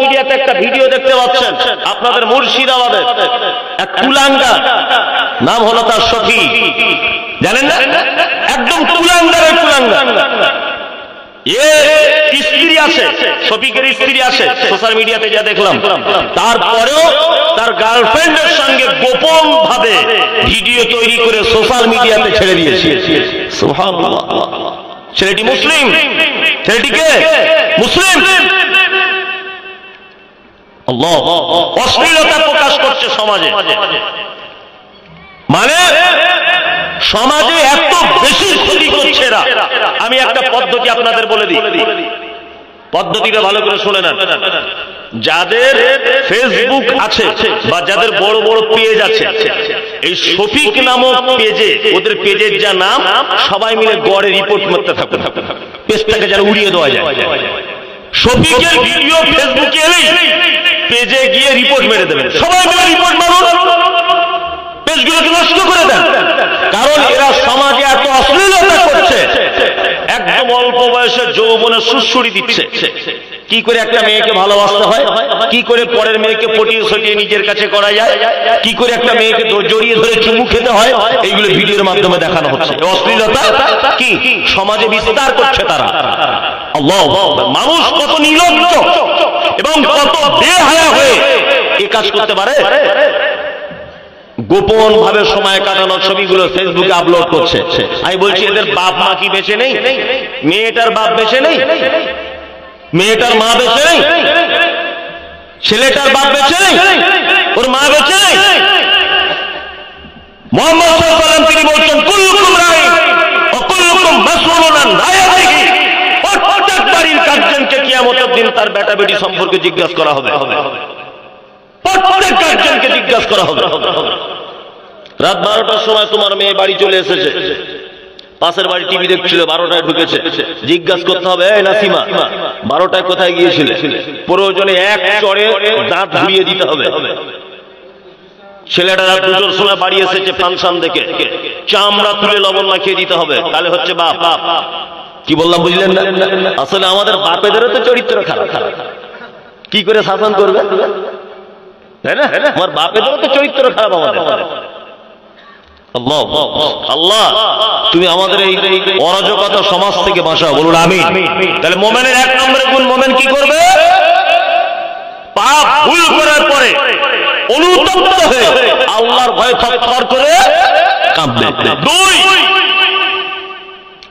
মিডিয়াতে একটা ভিডিও দেখতে পাচ্ছেন, আপনাদের মুর্শিদাবাদের এক কুলাঙ্গা, নাম হলো তার শফি, জানেন না? একদম কুলাঙ্গারের কুলাঙ্গা। স্ত্রী আছে, শফিকের স্ত্রী আছে, সোশ্যাল মিডিয়াতে যা দেখলাম। তারপরেও তার গার্লফ্রেন্ডের সঙ্গে গোপন ভাবে ভিডিও তৈরি করে সোশ্যাল মিডিয়াতে ছেড়ে দিয়েছে। সুবহানাল্লাহ। ছেলেটি মুসলিম, ছেলেটিকে মুসলিম। আল্লাহ, অশ্লীলতা প্রকাশ করছে সমাজে। মানে সমাজে এত বেশি ক্ষতি করছে এরা। আমি একটা পদ্ধতি আপনাদের বলে দিই, পদ্ধতিটা ভালো করে শুনে নেন। যাদের ফেসবুক আছে বা যাদের বড় বড় পেজ আছে, এই শফিক নামক পেজে, ওদের পেজের যা নাম, সবাই মিলে গড়ে রিপোর্ট করতে থাকবে, পেজটাকে যেন উড়িয়ে দেওয়া যায়। শফিকের ভিডিও ফেসবুকে এলেই পেজে গিয়ে রিপোর্ট মেরে দেবেন, সবাই মিলে রিপোর্ট মারুন, পেজগুলোকে নষ্ট করে দেন। কারণ এরা সমাজে এত অশ্লীলতা করছে, একদম অল্প বয়সে যৌবনে সুড়সুড়ি দিচ্ছে। কি করে একটা মেয়েকে ভালোবাসতে হয়, কি করে পরের মেয়েকে পটিয়ে সটিয়ে নিজের কাছে করা যায়, কি করে একটা মেয়েকে জড়িয়ে ধরে চুমু খেতে হয়, এইগুলো ভিডিওর মাধ্যমে দেখানো হচ্ছে। অশ্লীলতা কি সমাজে বিস্তার করছে তারা। আল্লাহ, মানুষ কত নির্লজ্জ এবং কত বেহায়া হয়ে এ কাজ করতে পারে। গোপন ভাবে সময় কাটানোর ছবিগুলো ফেসবুকে আপলোড করছে। আমি বলছি, এদের বাপ মা কি বেঁচে নেই? মেয়েটার বাপ বেঁচে নেই? মেয়েটার মা বেঁচে নেই? ছেলেটার বাপ বেঁচে নেই? ওর মা বেঁচে নেই? মুহাম্মদ সাল্লাল্লাহু আলাইহি ওয়াসাল্লাম তিনি বলছেন, কুল্লুকুম রাঈন ওয়া কুল্লুকুম মাসউলুন আন রাইয়াতিহি। প্রত্যেক বাড়ির গার্জিয়ানকে কিয়ামতের দিন তার বেটা বেটি সম্পর্কে জিজ্ঞাসা করা হবে। প্রত্যেক গার্জিয়ানকে জিজ্ঞাসা করা হবে। রাত 12টার সময় তোমার মেয়ে বাড়ি চলে এসেছে, পাশের বাড়ি টিভি দেখছিল, 12টায় ঢুকেছে, জিজ্ঞাসা করতে হবে, এই নাসিমা 12টায় কোথায় গিয়েছিলে? প্রয়োজনে এক চড়ে দাঁত ঘুরিয়ে দিতে হবে। ছেলেটা রাত 2টার সময় বাড়ি এসেছে ফাংশন দেখে, চামড়া তুলে লবণ মাখিয়ে দিতে হবে, তাহলে হচ্ছে বাপ। কি বললাম বুঝলেন না? আসলে আমাদের বাপেদেরও তো চরিত্র খারাপ, কি করে শাসন করবে, তাই না? আমার বাপেদেরও তো চরিত্র খারাপ আমাদের। আল্লাহ, আল্লাহ তুমি আমাদের এই অরাজকতা সমাজ থেকে বাঁচাও, বলুন আমিন। তাহলে মোমেনের 1 নম্বরের গুণ, মোমেন কি করবে? পাপ ভুল করার পরে অনুতপ্ত হয়ে আল্লাহর ভয়ে থরথর করে কাঁপবে। 2,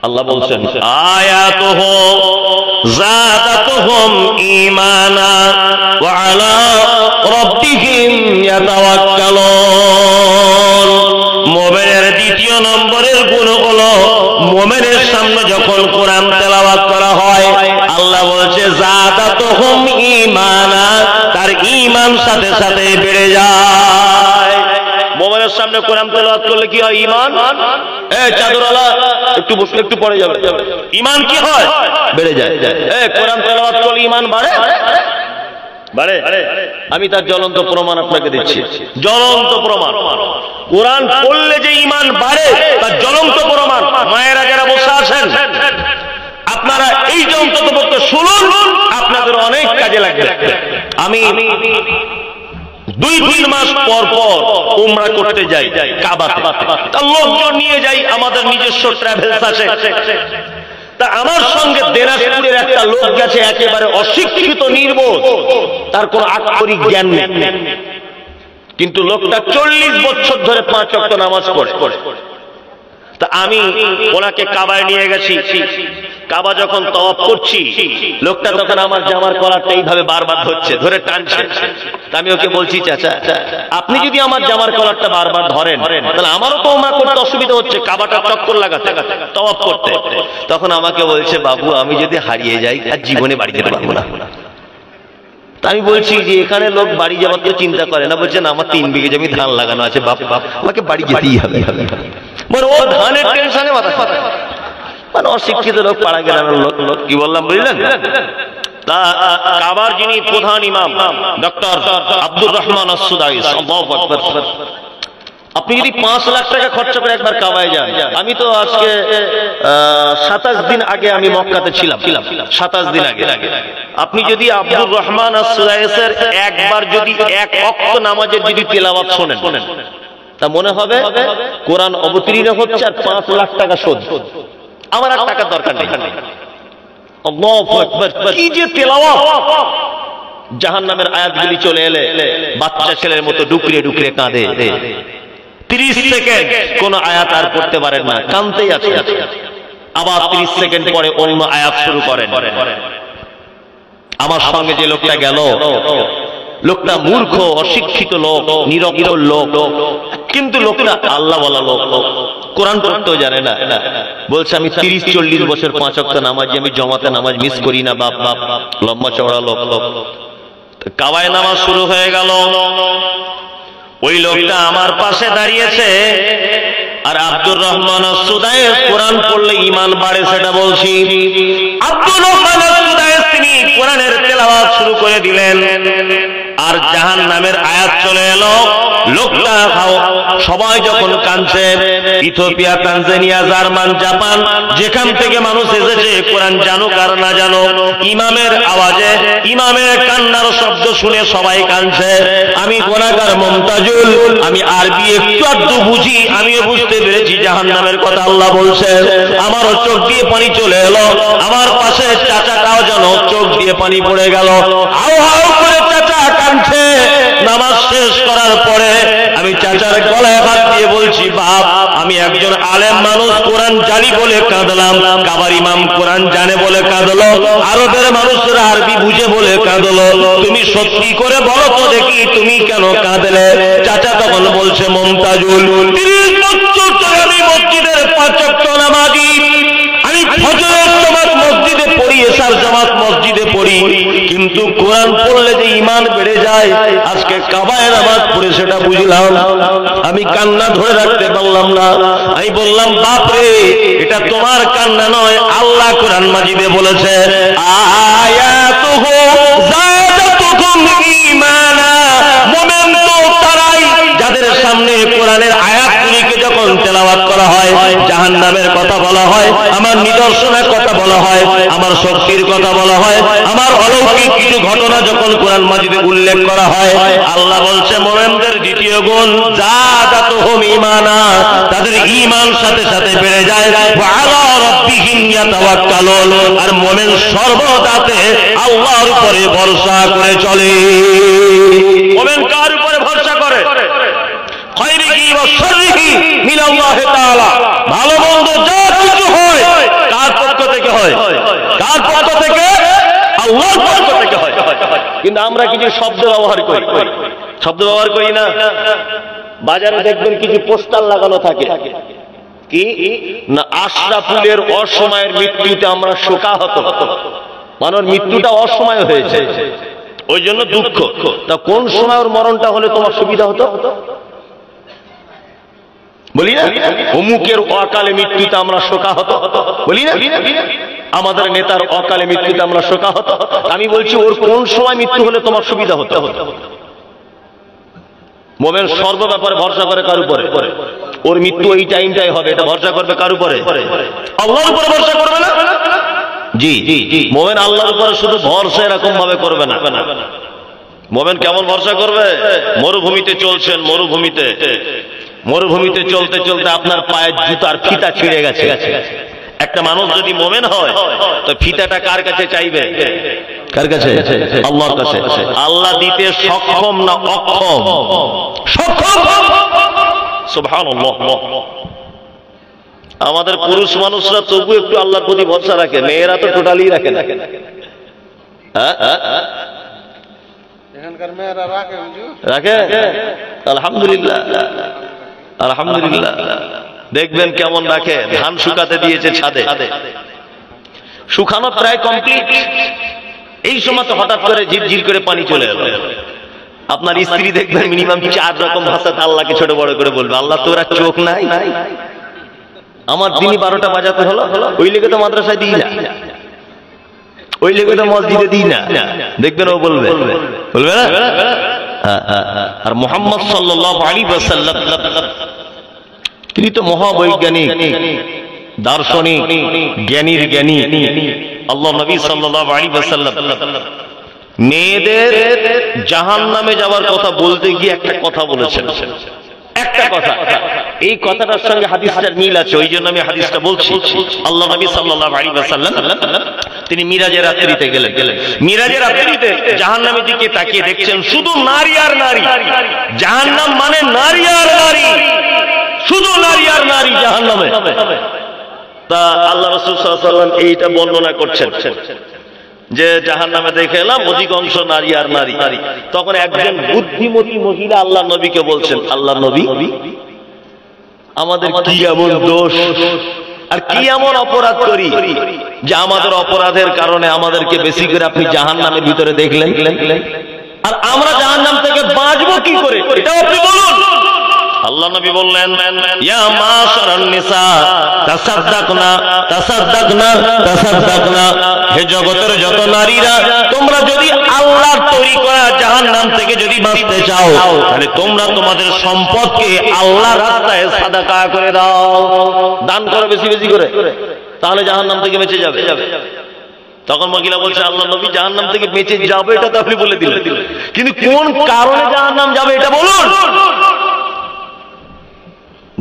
আল্লাহ বলছেন, আয়াতুহু যাদাতুহুম ঈমানা ওয়া আলা রাব্বিহিম ইয়াতাওয়াক্কালুন। মুমিনের 2 নম্বরের গুণ হলো, মুমিনের সামনে যখন কোরআন তেলাওয়াত করা হয়, আল্লাহ বলছে যাদাতুহুম ঈমানা, তার ঈমান সাথে সাথে বেড়ে যায়। মুমিনের সামনে কোরআন তেলাওয়াত করলে কি হয়? ঈমান। এই চাদরওয়ালা একটু বসে, একটু পড়ে যাবে। ঈমান কি হয়? বেড়ে যায়। এই কোরআন তেলাওয়াত করলে ঈমান বাড়ে, বাড়ে। আমি তার জ্বলন্ত প্রমাণ আপনাকে দিচ্ছি, জ্বলন্ত প্রমাণ। কোরআন পড়লে যে ঈমান বাড়ে তার জ্বলন্ত প্রমাণ। মায়েরা যারা বসে আছেন, আপনারা এই অন্তত পক্ষে শুনুন, আপনাদের অনেক কাজে লাগবে। আমি 2-3 মাস পর পর উমরা করতে যাই কাবাতে, তার লোকজন নিয়ে যাই, আমাদের নিজস্ব ট্রাভেলস আছে। তা আমার সঙ্গে দিনাজপুরের একটা লোক গেছে, একেবারে অশিক্ষিত, নির্বোধ, তার কোনো আক্ষরিক জ্ঞান নেই, কিন্তু লোকটা 40 বছর ধরে 5 ওয়াক্ত নামাজ পড়ে। তা আমি ওনাকে কাবায় নিয়ে গেছি। কাবা যখন তওয়াফ করছি, লোকটা তখন আমার জামার কলারটা এইভাবে বারবার ধরছে, ধরে টানছে। আমি ওকে বলছি, চাচা আপনি যদি আমার জামার কলারটা বারবার ধরেন, তাহলে আমারও তো ওমরা করতে অসুবিধা হচ্ছে, কাবাটা চক্কর লাগাতে, তওয়াফ করতে। তখন আমাকে বলছে, বাবু আমি যদি হারিয়ে যাই আর জীবনে বাড়ি যেতে পারবো না। আমি বলছি যে এখানে লোক বাড়ি যাওয়ার তো চিন্তা করে না। বলছেন আমার 3 বিঘে জমি ধান লাগানো আছে, বাপ আমাকে বাড়ি যেতেই হবে। মানে ও ধানের টেনশনে মাথা, মানে অশিক্ষিত লোক, পাড়া গ্রামের লোক। কি বললাম বুঝলেন? তা কাবার যিনি প্রধান ইমাম ডক্টর আব্দুর রহমান আস-সুদাইস, আল্লাহু আকবার, আপনি যদি 5 লাখ টাকা খরচা করে একবার কাবায় যান, আমি তো আজকে 27 দিন আগে আমি মক্কাতে ছিলাম, 27 দিন আগে। আপনি যদি আব্দুর রহমান আস-সুদাইসের একবার যদি এক ওয়াক্ত নামাজের যদি তেলাওয়াত শোনেন, তা মনে হবে কোরআন অবতীর্ণ হচ্ছে আর 5 লাখ টাকা শোধ। আমার আর টাকার দরকার নেই। আল্লাহু আকবার, কি যে তেলাওয়াত! জাহান্নামের আয়াতগুলি চলে এলে বাচ্চা ছেলের মতো ডুকরে ডুকরে কাঁদে। 30 সেকেন্ড কোন আয়াত আর পড়তে পারেন না, কাঁদতেই আছে। আবার 30 সেকেন্ড পরে অন্য আয়াত শুরু করেন। আমার সঙ্গে যে লোকটা গেল, লোকটা মূর্খ, অশিক্ষিত লোক, নিরক্ষর লোক, কিন্তু লোকটা আল্লাহ বলা লোক, কোরআন পড়তেও জানে না। বলছে আমি 30-40 বছর 5 ওয়াক্ত নামাজ, আমি জমাতে নামাজ মিস করি না। বাপ বাপ, লম্বা চওড়া লোক। কাবায় নামাজ শুরু হয়ে গেল। ওই লোকটা আমার পাশে দাঁড়িয়েছে, আর আব্দুর রহমান আস-সুদাইস কোরআন পড়লে ঈমান বাড়ে সেটা বলছি। আব্দুর রহমান আস-সুদাইস তিনি কোরআনের তেলাওয়াত শুরু করে দিলেন, আর জাহান্নামের আয়াত চলে এলো। লোকটা সবাই যখন কাঁদছে, ইথিওপিয়া, তানজানিয়া, জার্মান, জাপান, যেখান থেকে মানুষ এসেছে, কোরআন জানুক আর না জানুক, ইমামের আওয়াজে, ইমামের কান্নার শব্দ শুনে সবাই কাঁদছে। আমি গুনাহগার মুমতাজুল, আমি আরবি একটু আধটু বুঝি, আমিও বুঝতে পেরেছি জাহান্নামের কথা আল্লাহ বলছে। আমারও চোখ দিয়ে পানি চলে এলো। আমার পাশে চাচাটাও যেন চোখ দিয়ে পানি পড়ে গেল। হাউ হাউ করে চাচা কাঁদছে। নামাজ শেষ করার পরে আমি চাচার গলায় হাত দিয়ে বলছি, বাপ, আমি একজন আলেম মানুষ, কোরআন জানি বলে কাঁদলাম। কাবার ইমাম কোরআন জানে বলে কাঁদলো, আরবের মানুষরা আরবি বুঝে বলে কাঁদলো। তুমি সত্যি করে বলো তো দেখি, তুমি কেন কাঁদলে? চাচা তখন বলছে, মুমতাজুল, 30 বছর ধরে আমি মসজিদের 5 ওয়াক্ত নামাজি, আমি ফজরের জামাত মসজিদে পড়ি, এশার জামাত মসজিদে পড়ি, কিন্তু কোরআন পড়লে যে ঈমান বেড়ে যায়, আজকে কাবায় নামাজ পড়ে সেটা বুঝলাম। আমি কান্না ধরে রাখতে পারলাম না। আমি বললাম, বাপ রে, এটা তোমার কান্না নয়, আল্লাহ কোরআন মাজিদে বলেছে, আয়াতুহু যাদাতুকুম ঈমানা। মুমিন তো তারাই যাদের সামনে কোরআনের আয়াতগুলিকে যখন তেলাওয়াত করা হয়, জাহান্নামের কথা বলা হয়, আমার নিদর্শনের কথা বলা হয়, আমার শক্তির কথা বলা হয়, আমার অলৌকিক কিছু ঘটনা যখন কোরআন মাজিদে উল্লেখ করা হয়, আল্লাহ বলছে মুমিনদের দ্বিতীয় গুণ, যাদাতুহুম ঈমানা, তাদের ঈমান সাথে সাথে বেড়ে যায়। ওয়া আলা রাব্বিহিম ইয়াতাওয়াক্কালুন, আর মুমিন সর্বদাতে আল্লাহর উপরে ভরসা করে চলে। মুমিন কার উপরে ভরসা করে? খায়রিহি ওয়া শাররিহি মিনাল্লাহি তাআলা। ভালো মন্দ যা কিছু হয় কার পক্ষ থেকে হয়? কার পক্ষ থেকে? আল্লাহর পক্ষ থেকে হয়। কিন্তু আমরা কিছু শব্দ ব্যবহার করি, শব্দ ব্যবহার করি না। বাজারে দেখবেন কিছু পোস্টার লাগানো থাকে, কি না, আশরাফুলের অসময়ের মৃত্যুতে আমরা শোকাহত, মানব মৃত্যুটা অসময় হয়েছে, ওই জন্য দুঃখ। তা কোন সময় ওর মরণটা হলে তোমার সুবিধা হতো? বলি না, অমুকের অকালে মৃত্যুতে আমরা শোকাহত, বলি না, আমাদের নেতার অকালে মৃত্যুতে আমরা শোকাহত। আমি বলছি, ওর কোন সময় মৃত্যু হলে তোমার সুবিধা হতো? মুমিন সর্ব ব্যাপারে ভরসা করে কার উপরে? ওর মৃত্যু এই টাইমটাই হবে, এটা ভরসা করবে কার উপরে? আল্লাহর উপরে ভরসা করবে না? জি, মুমিন আল্লাহর উপরে শুধু ভরসা এরকম ভাবে করবে না। মুমিন কেমন ভরসা করবে? মরুভূমিতে চলছেন, মরুভূমিতে চলতে চলতে আপনার পায়ের জুতার ফিতা ছিঁড়ে গেছে। একটা মানুষ যদি মুমিন হয়, তো ফিতাটা কার কাছে চাইবে? কার কাছে? আল্লাহর কাছে। আল্লাহ দিতে সক্ষম না অক্ষম? সক্ষম। সুবহানাল্লাহ। আমাদের পুরুষ মানুষরা তবু একটু আল্লাহর প্রতি ভরসা রাখে, মেয়েরা তো টোটালি রাখে না। এখানকার মেয়েরা রাখে? আলহামদুলিল্লাহ, আলহামদুলিল্লাহ। দেখবেন কেমন রাখে। ধান শুকাতে দিয়েছে ছাদে, শুকানো প্রায় কমপ্লিট, এই সময় তো হঠাৎ করে ঝিরঝির করে পানি চলে এলো। আপনার স্ত্রী দেখবেন মিনিমাম 4 রকম ভাষাতে আল্লাহকে ছোট বড় করে বলবে, আল্লাহ তোরা চোখ নাই? আমার দিনই 12টা বাজাতে হলো, ওই লেগে তো মাদ্রাসায় দিই না, ওই লেগে তো মসজিদে দিই না। দেখবেন ও বলবে না? আর মুহাম্মদ সাল্লাল্লাহু আলাইহি ওয়াসাল্লাম তিনি তো মহাবৈজ্ঞানিক, দার্শনিক, জ্ঞানীর জ্ঞানী। আল্লাহ নবী সাল্লাল্লাহু আলাইহি ওয়াসাল্লাম মেয়েদের জাহান্নামে যাওয়ার কথা বলতে গিয়ে একটা কথা বলেছেন, একটা কথা। এই কথাটার সঙ্গে হাদিসটার মিল আছে, ওই জন্য আমি হাদিসটা বলছি। আল্লাহ নবী সাল্লাল্লাহু আলাইহি ওয়াসাল্লাম তিনি মিরাজের রাত্রিতে গেলেন। মিরাজের রাত্রিতে জাহান্নামের দিকে তাকিয়ে দেখছেন শুধু নারী আর নারী। জাহান্নাম মানে নারী আর নারী, শুধু নারী আর নারী জাহান্নামে। তা আল্লাহ রাসূল সাল্লাল্লাহু আলাইহি ওয়াসাল্লাম এইটা বর্ণনা করছেন যে জাহান্নামে দেখে এলাম অধিকাংশ নারী আর নারী। তখন একজন বুদ্ধিমতী মহিলা আল্লাহ নবীকে বলছেন, আল্লাহ নবী, আমাদের কি এমন দোষ আর কি এমন অপরাধ করি যে আমাদের অপরাধের কারণে আমাদেরকে বেশি করে আপনি জাহান্নামের ভিতরে দেখলেন, আর আমরা জাহান্নাম থেকে বাঁচবো কি করে, এটা আপনি বলুন। আল্লাহ নবী বললেন, ইয়া মাশারান নিসা তাসাদদাকনা তাসাদদাকনা তাসাদদাকনা, হে জগতের যত নারীরা, তোমরা যদি আল্লাহর তৈরি করা জাহান্নাম থেকে যদি বাঁচতে চাও, তাহলে তোমরা তোমাদের সম্পদকে আল্লাহর রাস্তায় সাদাকা করে দাও, দান করো বেশি বেশি করে, তাহলে জাহান্নাম থেকে বেঁচে যাবে। তখন মহিলা বলছে, আল্লাহ নবী, জাহান্নাম থেকে বেঁচে যাবে এটা তো আপনি বলে দিলেন, কিন্তু কোন কারণে জাহান্নাম যাবে এটা বলুন।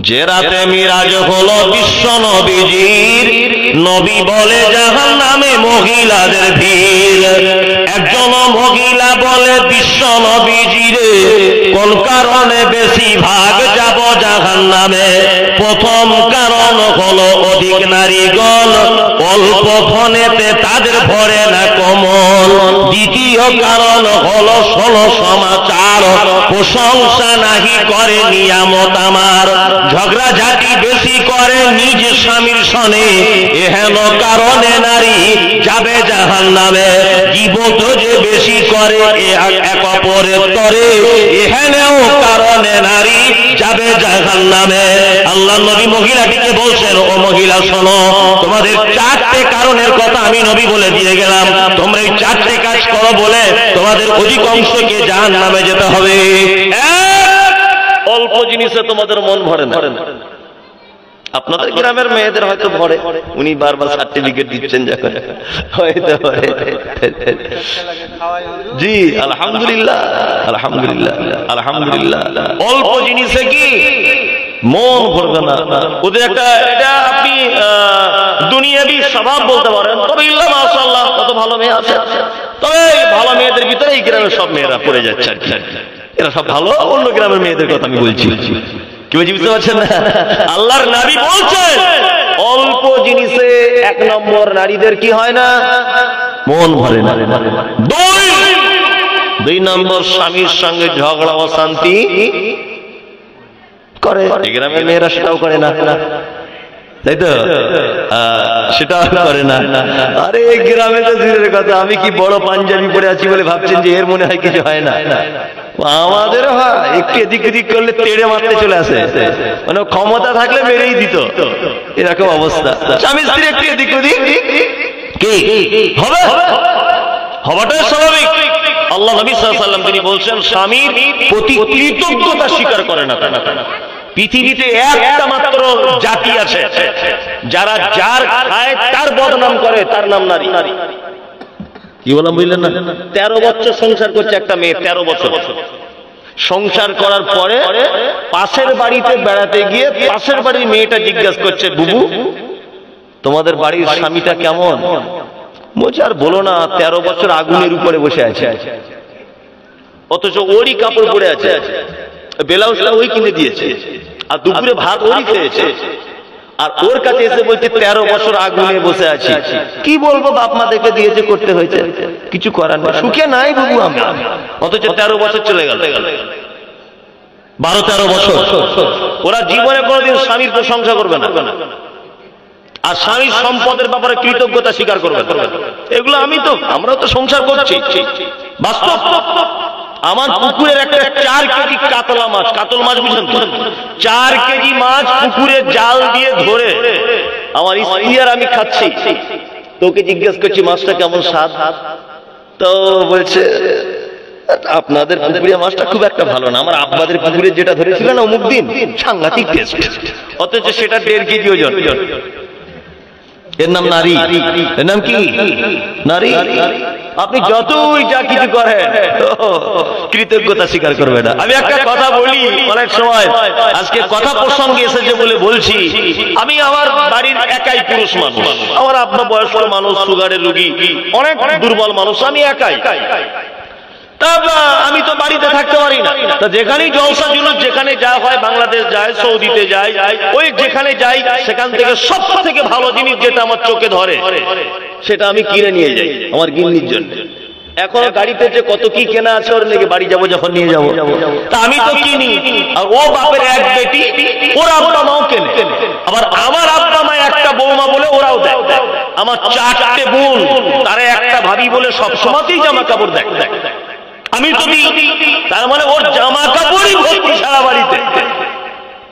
যে রাতে মিরাজ হলো বিশ্ব নবীজির, নবী বলে জাহান্নামে মহিলাদের ভিড়। একজন মহিলা বলে বিশ্ব নবীজিরে, কোন কারণে বেশি ভাগ যাব জাহান্নামে? প্রথম কারণ হলো অধিক নারীগণ, অল্প ফনেতে তাদের ভরে না কমল। দ্বিতীয় কারণ হলো ষোলো সমাচার, প্রশংসা নাহি করে নিয়ামত আমার। ঝগড়াঝাটি বেশি করে নিজ স্বামীর সনে, এহেন কারণে নারী যাবে জাহান্নামে। গীবত যে বেশি করে এক অপরের তরে, এহেনও কারণে নারী যাবে জাহান্নামে। আল্লাহ নবী মহিলাটিকে বলছেন, ও মহিলা শোনো, তোমাদের চারটে কারণের কথা আমি নবী বলে দিয়ে গেলাম, তোমরা এই চারটে কাজ করো বলে তোমাদের অধিকাংশকে জাহান্নামে যেতে হবে। অল্প জিনিসে তোমাদের মন ভরে না। আপনাদের গ্রামের মেয়েদের হয়তো ভরে, উনি বারবার সার্টিফিকেট দিচ্ছেন যখন, হয়তো ভরে। জি আলহামদুলিল্লাহ, আলহামদুলিল্লাহ, আলহামদুলিল্লাহ। অল্প জিনিসে কি মন ভরবে না। ওদের একটা এটা আপনি দুনিয়াবি স্বভাব বলতে পারেন, তবে ইল্লাহ মাশাআল্লাহ কত ভালো মেয়ে আছে। তবে ভালো মেয়েদের ভিতরে এই গ্রামের সব মেয়েরা পড়ে যাচ্ছে আর কি, এরা সব ভালো। অন্য গ্রামের মেয়েদের কথা আমি বলছি, কি বলছি বুঝতে পারছেন না? আল্লাহর নবী বলছেন, অল্প জিনিসে এক নম্বর নারীদের কি হয় না, মন ভরে না। দুই নম্বর স্বামীর সঙ্গে ঝগড়া অশান্তি করে। এই গ্রামের মেয়েরা সেটাও করে না, তাই তো? সেটা করে না। আরে গ্রামে তো দূরের কথা, আমি কি বড় পাঞ্জাবি পরে আছি বলে ভাবছেন যে এর মনে হয় কিছু হয় না? আমাদের হয়, একটু এদিক ওদিক করলে তেড়ে মারতে চলে আসে, মানে ক্ষমতা থাকলে মেরেই দিত, এরকম অবস্থা। স্বামী স্ত্রী একটু এদিক ওদিক কি হবে, হওয়াটাই স্বাভাবিক। আল্লাহ নবী সাল্লাল্লাহু আলাইহি ওয়াসাল্লাম তিনি বলছেন, স্বামীর প্রতি কৃতজ্ঞতা স্বীকার করে না। পৃথিবীতে একটা মাত্র জাতি আছে যারা যার খায় তার বদনাম করে, তার নাম নারী। কি বললাম বুঝলেন না? 13 বছর সংসার করছে একটা মেয়ে, 13 বছর সংসার করার পরে পাশের বাড়িতে বেড়াতে গিয়ে পাশের বাড়ির মেয়েটা জিজ্ঞাসা করছে, বুবু তোমাদের বাড়ির স্বামীটা কেমন? বলছে, আর বলো না, 13 বছর আগুনের উপরে বসে আছে, অথচ ওরই কাপড় পরে আছে, ব্লাউজটা ওই কিনে দিয়েছে, আর দুপুরে ভাত ওরই খেয়েছে, আর ওর কাছে এসে বলছে 13 বছর আগুনে বসে আছি। কি বলবো, বাপ মা দেখে দিয়েছে, করতে হয়েছে, কিছু করার নেই, সুখে নাই বাবু আমি। অথচ 13 বছর চলে গেল, 12-13 বছর। ওরা জীবনে কোনোদিন স্বামীর প্রশংসা করবে না, আর স্বামীর সম্পদের ব্যাপারে কৃতজ্ঞতা স্বীকার করবে। এগুলো আমরাও তো সংসার করছি, বাস্তব। আমার পুকুরের একটা 4 কেজি কাতলা মাছ, কাতল মাছ বুঝলেন তো, 4 কেজি মাছ পুকুরে জাল দিয়ে ধরে আমার স্ত্রী আর আমি খাচ্ছি। তোকে জিজ্ঞেস করছি মাছটা কেমন স্বাদ, তো বলছে আপনাদের পুকুরিয়া মাছটা খুব একটা ভালো না, আমার আব্বাদের পুকুরে যেটা ধরেছিল না অমুক দিন, সাংঘাতিক টেস্ট, অথচ সেটা 1.5 কেজি ওজন। এর নাম নারী, এর নাম কি? নারী। আপনি যতই যা কিছু করেন কৃতজ্ঞতা স্বীকার করবে না। আমি একটা কথা বলি অনেক সময়, আজকে কথা প্রসঙ্গে এসেছে বলে বলছি, আমি আমার বাড়ির একাই পুরুষ মানুষ, আমার আব্বা বয়স্ক মানুষ, সুগারের রোগী, অনেক দুর্বল মানুষ, আমি একাই। আমি তো বাড়িতে থাকতে পারি না, তা যেখানেই জলসা জুলুস যেখানে যা হয়, বাংলাদেশ যায়, সৌদিতে যাই, ওই যেখানে যাই সেখান থেকে সব থেকে ভালো জিনিস যেটা আমার চোখে ধরে সেটা আমি কিনে নিয়ে যাই আমার গিন্নির জন্য। এখন গাড়িতে যে কত কি কেনা আছে ওর লেগে বাড়ি যাবো যখন নিয়ে যাবো, তা আমি তো কিনি, আর ও বাপের এক বেটি, ওর আব্বা মাও কেনে, আবার আমার আব্বা মা একটা বৌমা বলে ওরাও দেয়, আমার 4টে বোন, তারা একটা ভাবি বলে সব সময়তেই জামা কাপড় দেয়, আমি তো দিই, তার মানে ওর জামা কাপড়ই ভর্তি সারা বাড়িতে।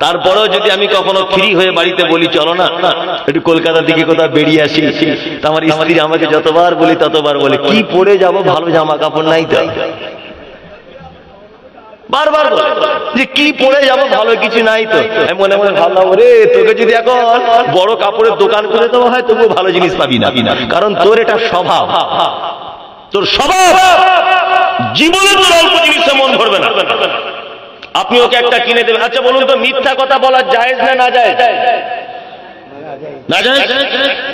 তারপরেও যদি আমি কখনো ফ্রি হয়ে বাড়িতে বলি চলো না একটু কলকাতার দিকে কোথাও বেরিয়ে আসি, তা আমার স্ত্রী আমাকে যতবার বলি ততবার বলে কি পরে যাব, ভালো জামা কাপড় নাই তো, বারবার বলে যে কি পরে যাব, ভালো কিছু নাই তো। আমি মনে মনে ভাবলাম রে, তোকে যদি এখন বড় কাপড়ের দোকান করে দেওয়া হয় তবুও ভালো জিনিস পাবি না, কারণ তোর এটা স্বভাব, তোর স্বভাব, জীবনে তোর অল্প জিনিসে মন ভরবে না। আপনি ওকে একটা কিনে দেবেন, আচ্ছা বলুন তো মিথ্যা কথা বলা জায়েজ না না জায়েজ? না জায়েজ।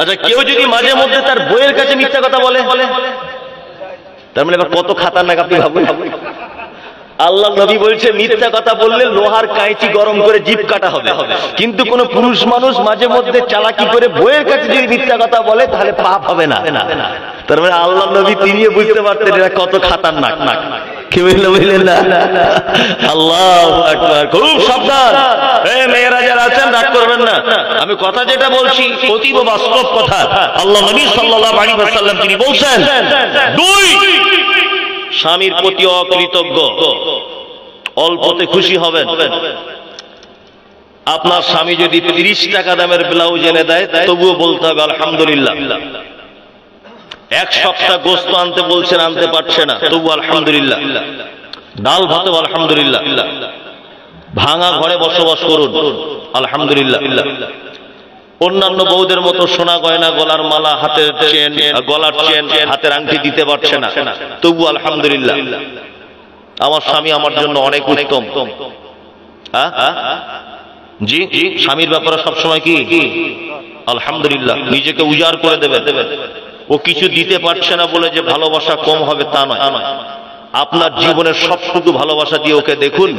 আচ্ছা কেউ যদি মাঝে মধ্যে তার বইয়ের কাছে মিথ্যা কথা বলে, তার মানে এবার কত খাতারনাক আপনি ভাবুন। আল্লাহ নবী বলছে মিথ্যা কথা বললে লোহার কাঁচি গরম করে জিভ কাটা হবে, কিন্তু কোন পুরুষ মানুষ মাঝে মধ্যে চালাকি করে বইয়ের কাছে যদি মিথ্যা কথা বলে তাহলে পাপ হবে না। তার মানে আল্লাহ নবী তিনিও বুঝতে পারতেন এরা কত খাতারনাক। বুঝলেন না? আল্লাহু আকবার, খুব সাবধান। মেয়েরা যারা আছেন রাগ করবেন না, আমি কথা যেটা বলছি অতীব বাস্তব কথা। আল্লাহ নবী সাল্লাল্লাহু আলাইহি ওয়াসাল্লাম তিনি বলছেন, 2 স্বামীর প্রতি অকৃতজ্ঞ, অল্পতে খুশি হবেন। আপনার স্বামী যদি 30 টাকা দামের ব্লাউজ এনে দেয় তবুও বলতে হবে আলহামদুলিল্লাহ। 1 সপ্তাহ গোস্ত আনতে বলছেন, আনতে পারছে না, তবু আলহামদুলিল্লাহ। ডাল ভাতে আলহামদুলিল্লাহ। ভাঙা ঘরে বসবাস করুন, আলহামদুলিল্লাহ। অন্যান্য বউদের মতো সোনা গয়না, গলার মালা, হাতের চেন, গলার চেন, হাতের আংটি দিতে পারছে না, তবু আলহামদুলিল্লাহ। আমার স্বামী আমার জন্য অনেক উত্তম। জি, স্বামীর ব্যাপারে সবসময় কি আলহামদুলিল্লাহ, নিজেকে উজাড় করে দেবেন। ও কিছু দিতে পারছে না বলে যে ভালোবাসা কম হবে তা নয়। আপনার জীবনের সবটুকু ভালোবাসা দিয়ে ওকে দেখুন।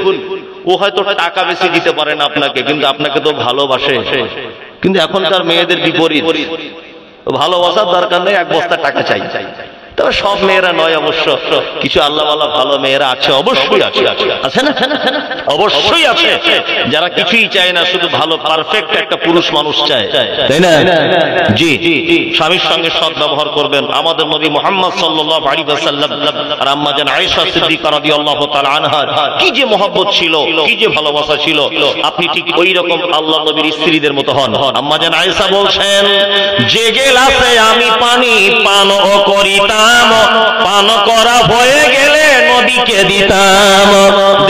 ও হয়তো টাকা বেশি দিতে পারে না আপনাকে, কিন্তু আপনাকে তো ভালোবাসে। কিন্তু এখনকার মেয়েদের বিপরীত, ভালোবাসার দরকার নেই, 1 বস্তা টাকা চাই। তবে সব মেয়েরা নয় অবশ্য, কিছু আল্লাহওয়ালা ভালো মেয়েরা আছে, অবশ্যই আছে না? অবশ্যই আছে, যারা কিছুই চায় না, শুধু ভালো পারফেক্ট একটা পুরুষ মানুষ চায়, তাই না? জি, স্বামীর সঙ্গে সৎ ব্যবহার করবেন। আমাদের নবী মুহাম্মদ সাল্লাল্লাহু আলাইহি ওয়াসাল্লাম আর আম্মা জান আয়েশা সিদ্দিকা রাদিয়াল্লাহু তাআলা আনহার কি যে মহব্বত ছিল, কি যে ভালোবাসা ছিল, আপনি ঠিক ওই রকম আল্লাহ নবীর স্ত্রীদের মতো হন। আম্মা জান আয়েশা বলছেন, যে গেলাসে আমি পানি পান করিতাম, পান করা হয়ে গেলে নবীকে দিতাম,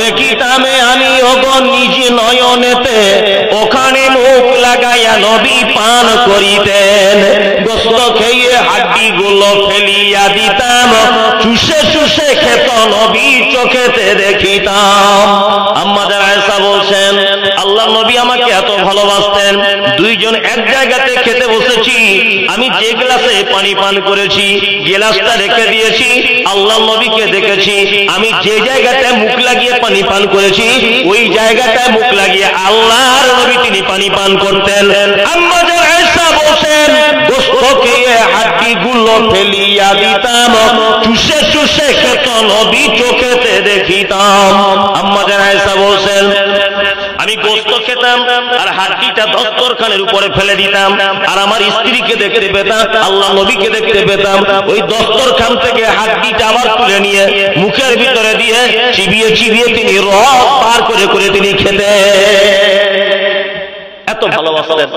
দেখিতাম আমি ওগো নিজ নয়নেতে, ওখানে মুখ লাগাইয়া নবী পান করিতেন। গোস্ত খেয়ে হাড্ডি গুলো ফেলিয়া দিতাম, চুষে চুষে খেত নবী চোখেতে দেখিতাম। আম্মা জান আয়েশা বলছেন, আল্লাহ নবী আমাকে এত ভালোবাসতেন, 2 জন এক জায়গাতে খেতে বসেছি, আমি যে গ্লাসে পানি পান করেছি গ্লাসটা রেখে দিয়েছি, আল্লাহ নবীকে দেখেছি, আমি যে জায়গাটায় মুখ লাগিয়ে পানি পান করেছি ওই জায়গাটায় মুখ লাগিয়ে আল্লাহর নবী তিনি পানি পান করতেন। আম্মা জান আয়েশা বলছেন, গোশত খেয়ে হাড্ডি গুলো ফেলিয়া দিতাম, চুষে চুষে খেত নবী চোখেতে দেখিতাম। আম্মা জান আয়েশা বলছেন, আমি গোশত খেতাম আর হাড্ডিটা দস্তরখানের উপরে ফেলে দিতাম, আর আমার স্ত্রীকে দেখতে পেতাম, আল্লাহ নবীকে দেখতে পেতাম, ওই দস্তরখান থেকে হাড্ডিটা আবার তুলে নিয়ে মুখের ভিতরে দিয়ে চিবিয়ে চিবিয়ে তিনি রস পার করে করে তিনি খেতেন। এত ভালোবাসতেন।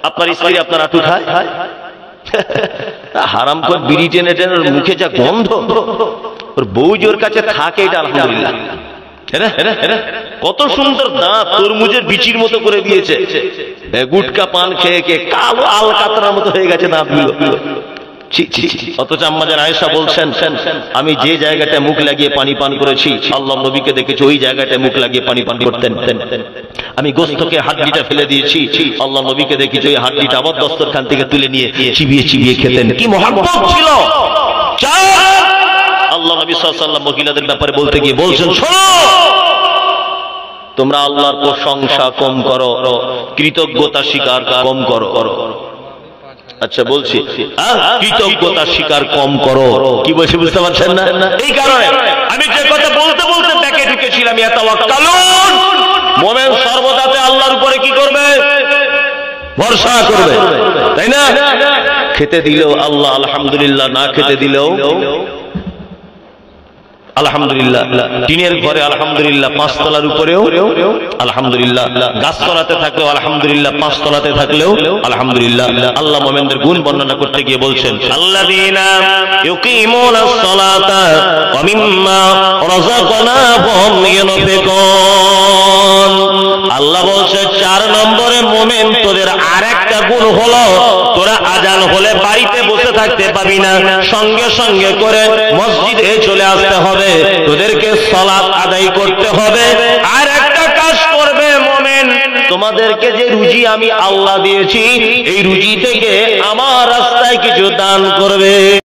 আপনার স্ত্রী আপনার আঁটু খায়? হারাম করে বিড়ি টেনে টেনে মুখে যা গন্ধ, ওর বউ যে ওর কাছে থাকে এটা আলহামদুলিল্লাহ। কত সুন্দর দাঁত, তরমুজের বিচির মতো করে দিয়েছে, গুটকা পান খেয়ে খেয়ে কালো আলকাতরার মতো হয়ে গেছে দাঁতগুলো। অথচ আম্মা জান আয়েশা বলছেন, আমি যে জায়গাটায় মুখ লাগিয়ে পানি পান করেছি আল্লাহ নবীকে দেখেছি ওই জায়গাটায় মুখ লাগিয়ে পানি পান করতেন। আমি গোস্তকে হাড্ডিটা ফেলে দিয়েছি আল্লাহ নবীকে দেখেছি ওই হাড্ডিটা আবার দস্তরখান থেকে তুলে নিয়ে চিবিয়ে চিবিয়ে খেতেন। কি মহব্বত ছিল! আল্লাহ নবী সাল্লাল্লাহু আলাইহি ওয়াসাল্লাম মহিলাদের ব্যাপারে বলতে গিয়ে বলছেন, শোনো, তোমরা আল্লাহর প্রশংসা কম করো, কৃতজ্ঞতা স্বীকার কম করো। আচ্ছা বলছি, কৃতজ্ঞতা স্বীকার কম করো। কি বলছি বুঝতে পারছেন না? এই কারণে আমি যে কথা বলতে বলতে ব্যাকে ঢুকেছিলাম, ইয়াতাওয়াক্কালুন, মুমিন সর্বদাতে আল্লাহর উপরে কি করবে? ভরসা করবে, তাই না? খেতে দিলেও আল্লাহ আলহামদুলিল্লাহ, না খেতে দিলেও আলহামদুলিল্লাহ। টিনের ঘরে আলহামদুলিল্লাহ, পাঁচতলার উপরেও আলহামদুলিল্লাহ, গাছতলাতে থাকলেও আলহামদুলিল্লাহ, পাঁচতলাতে থাকলেও আলহামদুলিল্লাহ। আল্লাহ মুমিনদের গুণ বর্ণনা করতে গিয়ে বলছেন, আল্লাযীনা ইউকিমুনাস সালাতা ওয়া মিম্মা রাযাকনাহুম ইউনফিকুন। আল্লাহ বলছে 4 নম্বরে মুমিন তোদের আরেকটা গুণ হলো, তোরা আজান হলে বাড়িতে বসে থাকতে পাবি না, সঙ্গে সঙ্গে করে মসজিদে চলে আসতে হবে, তোদেরকে সালাত আদায় করতে হবে। আর একটা কাজ করবে মুমিন, তোমাদেরকে যে রুজি আমি আল্লাহ দিয়েছি এই রুজি থেকে আমার রাস্তায় কিছু দান করবে।